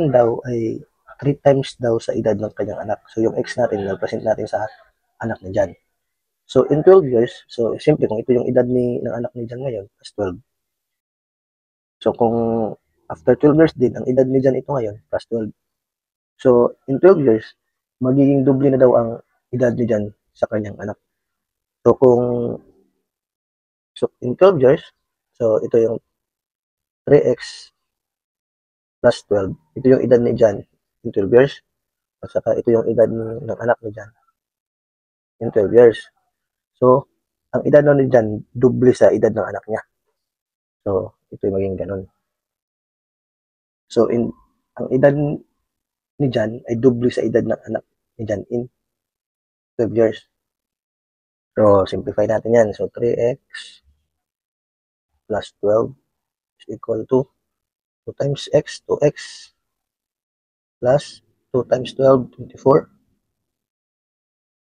natin daw ay 3 times daw sa edad ng kanyang anak. So, yung x natin, represent natin sa anak ni John. So, in 12 years, so, siyempre, kung ito yung edad ng anak ni John ngayon, plus 12. So, kung after 12 years din, ang edad ni John ito ngayon, plus 12. So, in 12 years, magiging doble na daw ang edad ni John sa kanyang anak. So, in 12 years, so, ito yung 3x plus 12. Ito yung edad ni John in 12 years. At saka ito yung edad ng anak ni John in 12 years. So, ang edad ni John, doble sa edad ng anak niya. So, ito yung maging ganun. So, ang edad ni John ay doble sa edad ng anak ni John in 12 years. So, simplify natin yan. So, 3x plus 12 is equal to 2 times x, 2x plus 2 times 12, 24.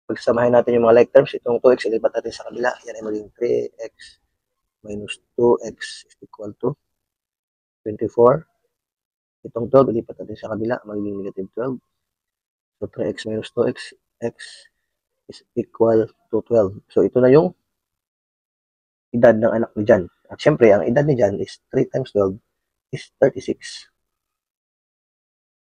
Pagsamahin natin yung mga like terms, itong 2x, ilipat natin sa kabila. Yan ay maging 3x minus 2x is equal to 24. Itong 12, ilipat natin sa kabila, magiging negative 12. So, 3x minus 2x, x is equal to 12. So, ito na yung edad ng anak ni John. At syempre, ang edad ni John is 3 times 12 is 36.